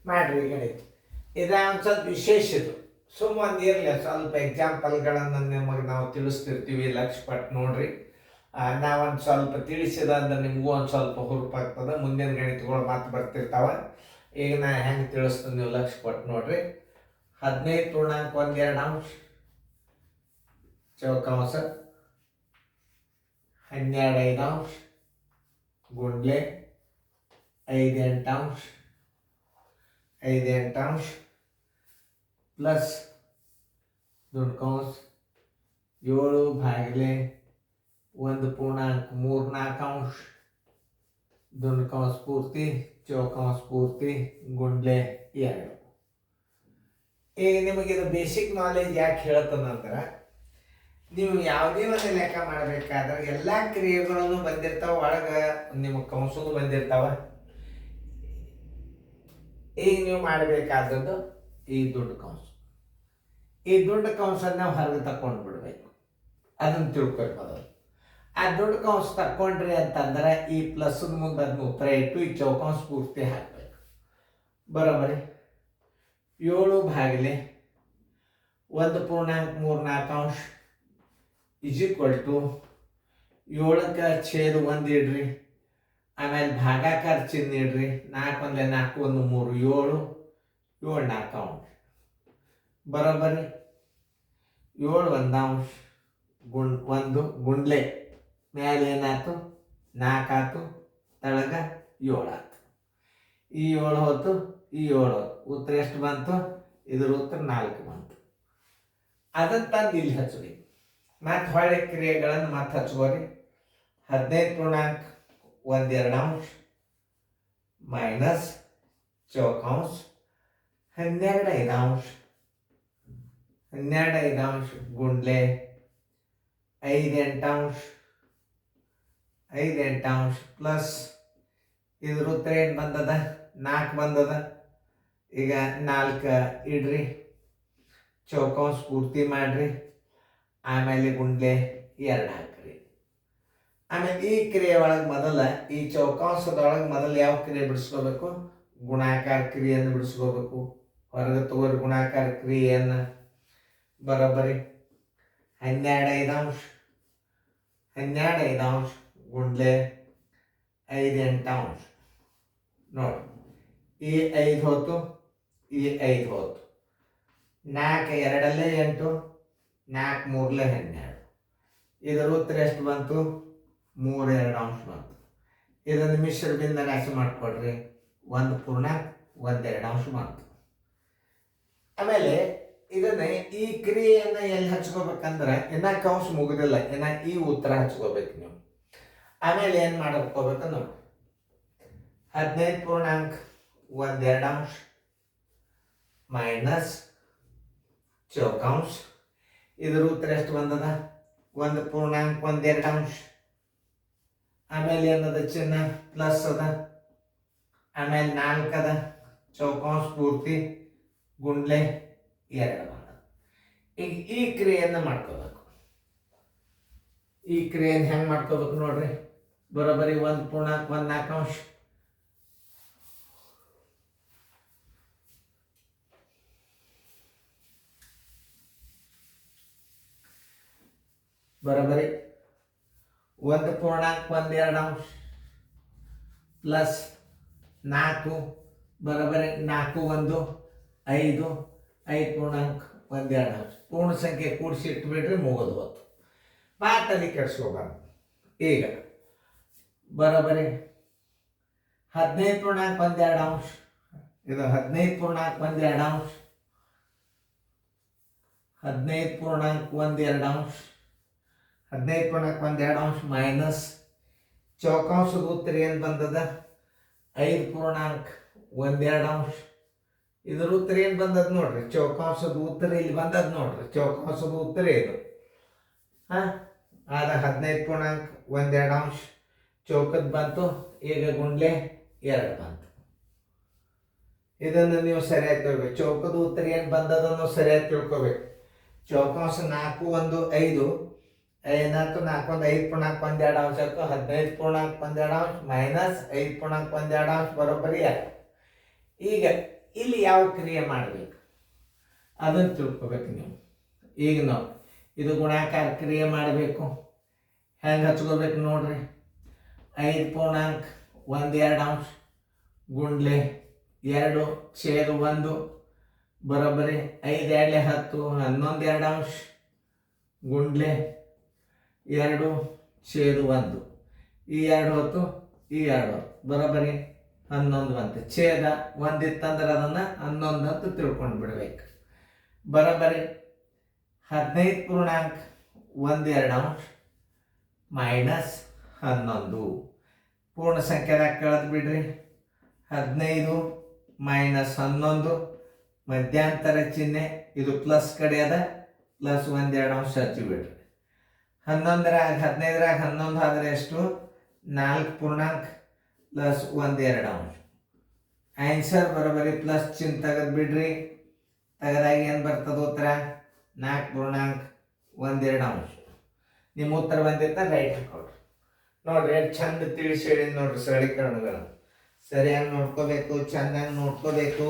ಮಾಡ್ರಿ ಗಣಿತ. ಒಂದು ಸ್ವಲ್ಪ ವಿಶೇಷ ಇದು. ಒಂದು ಇರಲಿ ಸ್ವಲ್ಪ ಎಕ್ಸಾಂಪಲ್ಗಳನ್ನು ನಿಮಗೆ ನಾವು ತಿಳಿಸ್ತಿರ್ತೀವಿ, ಲಕ್ಷ ಪಟ್ಟು ನೋಡ್ರಿ. ನಾವೊಂದು ಸ್ವಲ್ಪ ತಿಳಿಸಿದ ಅಂದ್ರೆ ನಿಮಗೂ ಒಂದು ಸ್ವಲ್ಪ ಹುರುಪಾಗ್ತದೆ. ಮುಂದಿನ ಗಣಿತಗಳು ಮತ್ತೆ ಬರ್ತಿರ್ತಾವೆ. ಈಗ ನಾ ಹೆಂಗೆ ತಿಳಿಸ್ತೀನಿ ನೀವು ಲಕ್ಷ ಪಟ್ಟು ನೋಡ್ರಿ. 15 ಪೂರ್ಣಾಂಕ 1/2 ಅಂಶ ಚೌಕಾಂಶ 12 5 ಅಂಶ ಗುಂಡ್ಲೆ 5 8 ಅಂಶ 5 8 ಅಂಶ ಪ್ಲಸ್ ದೊಡ್ಡ ಕೌಂಸ 7 ಭಾಗಿಲೆ 1 ಪೂರ್ಣಾಂಕ 3 4 ಅಂಶ ದೊಡ್ಡ ಕೌಂಸ ಪೂರ್ತಿ ಚೌಕಾಂಶ ಪೂರ್ತಿ ಗುಂಡ್ಲೆ 2. ಈಗ ನಿಮಗಿದು ಬೇಸಿಕ್ ನಾಲೆಜ್ ಯಾಕೆ ಹೇಳ್ತದಂದ್ರೆ, ನೀವು ಯಾವುದೇ ಒಂದು ಲೆಕ್ಕ ಮಾಡಬೇಕಾದ್ರೆ ಎಲ್ಲ ಕ್ರಿಯೆಗಳನ್ನು ಬಂದಿರ್ತಾವೆ, ಒಳಗೆ ನಿಮಗೆ ಕೌನ್ಸಲು ಬಂದಿರ್ತಾವೆ. ಈಗ ನೀವು ಮಾಡಬೇಕಾದದ್ದು ಈ ದೊಡ್ಡ ಕೌನ್ಸು. ಈ ದೊಡ್ಡ ಕೌನ್ಸನ್ನು ನಾವು ಹೊರಗೆ ತಕೊಂಡು ಬಿಡಬೇಕು. ಅದನ್ನು ತಿಳ್ಕೊಬೇಕು. ಮೊದಲು ಆ ದೊಡ್ಡ ಕೌನ್ಸ್ ತಕ್ಕೊಂಡ್ರಿ ಅಂತಂದ್ರೆ ಈ ಪ್ಲಸ್ ಮುಂದೆ ಅದನ್ನ ಉತ್ತರ ಇಟ್ಟು ಈ ಚೌಕಾಂಶ ಪೂರ್ತಿ ಹಾಕಬೇಕು. ಬರೋಬರಿ 7 ಭಾಗಿಲೆ 1 ಪೂರ್ಣಾಂಕ 3 4 ಅಂಶ ಇಸ್ ಈಕ್ವಲ್ ಟು 7ಕ್ಕೆ ಛೇದ 1 ಇಡ್ರಿ, ಆಮೇಲೆ ಭಾಗಾಕಾರ ಚಿಹ್ನೆ ಇಡ್ರಿ. 4 1 4 1 3 7 7 4 ಅಂಶ ಬರೋಬರಿ 7 1 ಅಂಶ 1 ಗುಂಡ್ಲೆ ಮೇಲೆ ಏನಾಯ್ತು 4 ಆಯ್ತು, ತಳಗ 7 ಆಯ್ತು. ಈ 7 ಹೋಯ್ತು, ಈ 7 ಹೋಯ್ತು. ಉತ್ತರ ಎಷ್ಟು ಬಂತು? ಇದ್ರ ಉತ್ತರ 4 ಬಂತು. ಅದನ್ನು ತಂದು ಇಲ್ಲಿ ಹಚ್ಚಿರಿ. ಮತ್ತು ಹೊಳೆ ಕ್ರಿಯೆಗಳನ್ನು ಮತ್ತೆ ಹಚ್ಕೋರಿ. 15 ಪೂರ್ಣಾಂಕ 1 2 ಅಂಶ ಮೈನಸ್ ಚೌಕಾಂಶ 12 5 ಅಂಶ 12 5 ಅಂಶ ಗುಂಡ್ಲೆ 5 8 ಅಂಶ 5 8 ಅಂಶ ಪ್ಲಸ್ ಇದ್ರ ಉತ್ತರ ಏನು ಬಂದದ? 4 ಬಂದದ. ಈಗ 4 ಇಡ್ರಿ, ಚೌಕಾಂಶ ಪೂರ್ತಿ ಮಾಡ್ರಿ, ಆಮೇಲೆ ಗುಂಡ್ಲೆ 2 ಹಾಕ್ರಿ. ಆಮೇಲೆ ಈ ಕ್ರಿಯೆ ಒಳಗೆ ಮೊದಲ ಈ ಚೌಕಾಂಶದೊಳಗೆ ಮೊದಲು ಯಾವ ಕ್ರಿಯೆ ಬಿಡಿಸ್ಕೋಬೇಕು? ಗುಣಾಕಾರ ಕ್ರಿಯೆಯನ್ನು ಬಿಡಿಸ್ಕೋಬೇಕು. ಹೊರಗೆ ತಗೋರಿ ಗುಣಾಕಾರ ಕ್ರಿಯೆಯನ್ನು. ಬರೋಬ್ಬರಿ 12 5 ಅಂಶ 12 5 ಅಂಶ ಗುಂಡ್ಲೆ 5 8 ಅಂಶ. ನೋಡಿ, ಈ 5 ಹೋಯ್ತು, ಈ 5 ಹೋಯ್ತು. 4 2 8 4 3 12. ಇದರ ಉತ್ತರ ಎಷ್ಟು ಬಂತು? 3 2 ಅಂಶ ಬಂತು. ಇದನ್ನು ಮಿಶ್ರ ಬಿಂದು ರಾಶಿ ಮಾಡಿಕೊಡ್ರಿ. 1 ಪೂರ್ಣಾಂಕ 1 2 ಅಂಶ ಬಂತು. ಆಮೇಲೆ ಇದನ್ನ ಈ ಕ್ರಿಯೆಯನ್ನು ಎಲ್ಲಿ ಹಚ್ಕೋಬೇಕಂದ್ರೆ ಇನ್ನ ಕೌಂಸ್ ಮುಗಿದಿಲ್ಲ, ಇನ್ನ ಈ ಉತ್ತರ ಹಚ್ಕೋಬೇಕು ನೀವು. ಆಮೇಲೆ ಏನು ಮಾಡ್ಕೋಬೇಕು ನೋಡಿ. 15 ಪೂರ್ಣಾಂಕ 1 2 ಅಂಶ ಮೈನಸ್ ಚೌಕಾಂಶ ಇದ್ರ ಉತ್ತರ ಎಷ್ಟು ಬಂದದ? 1 ಪೂರ್ಣಾಂಕ 1 2 ಅಂಶ. ಆಮೇಲೆ ಏನದ ಚಿಹ್ನೆ ಪ್ಲಸ್ ಅದ, ಆಮೇಲೆ 4 ಅದ, ಚೌಕಾಂಶ ಪೂರ್ತಿ ಗುಂಡ್ಲೆ 2 ಬಂದ. ಈಗ ಈ ಕ್ರಿಯೆಯನ್ನು ಮಾಡ್ಕೋಬೇಕು. ಈ ಕ್ರಿಯೆಯನ್ನು ಹೆಂಗೆ ಮಾಡ್ಕೋಬೇಕು ನೋಡ್ರಿ. ಬರೋಬ್ಬರಿ 1 ಪೂರ್ಣಾಂಕ 1 4 ಅಂಶ ಬರೋಬ್ಬರಿ 1 ಪೂರ್ಣಾಂಕ 1 2 ಅಂಶ ಪ್ಲಸ್ 4 ಬರೋಬ್ಬರಿ 4 1 5 5 ಪೂರ್ಣಾಂಕ 1 2 ಅಂಶ. ಪೂರ್ಣ ಸಂಖ್ಯೆ ಕೂಡಿಸಿ ಇಟ್ಬಿಟ್ರೆ ಮುಗಿದು ಹೋಯ್ತು. ಮಾತಲ್ಲಿ ಕೆಡಿಸ್ಕೋಬಾರ್ದು. ಈಗ ಬರೋಬ್ಬರಿ 15 ಪೂರ್ಣಾಂಕ 1 2 ಅಂಶ. ಇದು 15 ಪೂರ್ಣಾಂಕ 1 2 ಅಂಶ 15 ಪೂರ್ಣಾಂಕ 1 2 ಅಂಶ 15 ಪೂರ್ಣಾಂಕ 1 2 ಅಂಶ ಮೈನಸ್ ಚೌಕಾಂಶದ ಉತ್ತರ ಏನು ಬಂದದ? 5 ಪೂರ್ಣಾಂಕ 1 2 ಅಂಶ. ಇದ್ರ ಉತ್ತರ ಏನು ಬಂದದ ನೋಡ್ರಿ. ಚೌಕಾಂಶದ ಉತ್ತರ ಇಲ್ಲಿ ಬಂದದ ನೋಡ್ರಿ. ಚೌಕಾಂಶದ ಉತ್ತರ ಇದು ಆದ 15 ಪೂರ್ಣಾಂಕ 1 2 ಅಂಶ ಚೌಕದ ಬಂತು. ಈಗ ಗುಂಡ್ಲೆ 2 ಬಂತು. ಇದನ್ನು ನೀವು ಸರಿಯಾಗಿ ತಿಳ್ಬೇಕು. ಚೌಕದ ಉತ್ತರ ಏನು ಬಂದದನ್ನು ಸರಿಯಾಗಿ ತಿಳ್ಕೊಬೇಕು. ಚೌಕಾಂಶ 4 1 5 ಏನಾಯ್ತು? 4 1 5 ಪೂರ್ಣಾಂಕ 1 2 ಅಂಶ ಆಯ್ತು. 15 ಪೂರ್ಣಾಂಕ 1 2 ಅಂಶ ಮೈನಸ್ 5 ಪೂರ್ಣಾಂಕ 1 2 ಅಂಶ ಬರೋಬ್ಬರಿ 2. ಈಗ ಇಲ್ಲಿ ಯಾವ ಕ್ರಿಯೆ ಮಾಡಬೇಕು ಅದನ್ನು ತಿಳ್ಕೊಬೇಕು ನೀವು. ಈಗ ನಾವು ಇದು ಗುಣಾಕಾರ ಕ್ರಿಯೆ ಮಾಡಬೇಕು. ಹೆಂಗೆ ಹಚ್ಕೋಬೇಕು ನೋಡ್ರಿ. 5.12 ಗುಂಡ್ಲೆ 2/1 ಬರೋಬ್ಬರಿ 5 2 10 11/2 ಗುಂಡ್ಲೆ 2/1 ಈ 2 ಹೊತ್ತು ಈ 2 ಬರೋಬ್ಬರಿ 11 ಬಂತು. ಛೇದ ಒಂದಿತ್ತಂದ್ರೆ ಅದನ್ನು 11 ಅಂತ ತಿಳ್ಕೊಂಡು ಬಿಡ್ಬೇಕು. ಬರೋಬ್ಬರಿ 15.12 ಮೈನಸ್ 11 ಪೂರ್ಣ ಸಂಖ್ಯೆದಾಗ ಕಳೆದು ಬಿಡ್ರಿ. 15 ಮೈನಸ್ 11 ಮಧ್ಯಾಂತರ ಚಿಹ್ನೆ ಇದು ಪ್ಲಸ್ ಕಡೆ ಅದ, ಪ್ಲಸ್ 1/2 ಹಚ್ಚಿ ಬಿಡ್ರಿ. 15 11 ಆದರೆ ಎಷ್ಟು? 4 ಪ್ಲಸ್ 1/2 ಆನ್ಸರ್ ಬರೋಬ್ಬರಿ ಪ್ಲಸ್ ಚಿಹ್ನೆ ತೆಗೆದು ಬಿಡ್ರಿ. ತೆಗೆದಾಗ ಏನು ಬರ್ತದೆ ಉತ್ತರ? 4.12. ನಿಮ್ಮ ಉತ್ತರ ಬಂದಿತ್ತ ರೈಟ್ ಹಾಕೊಡ್ರಿ. ನೋಡ್ರಿ ಎಷ್ಟು ಚಂದ ತಿಳಿಸಿ ಹೇಳಿ ನೋಡ್ರಿ. ಸರಳೀಕರಣಗಳು ಸರಿಯಾಗಿ ನೋಡ್ಕೋಬೇಕು, ಚೆನ್ನಾಗಿ ನೋಡ್ಕೋಬೇಕು.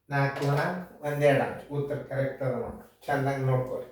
4.12 ಉತ್ತರ ಕರೆಕ್ಟ್ ಅದ ನೋಡ್ರಿ. ಚೆನ್ನಾಗಿ ನೋಡ್ಕೊರಿ.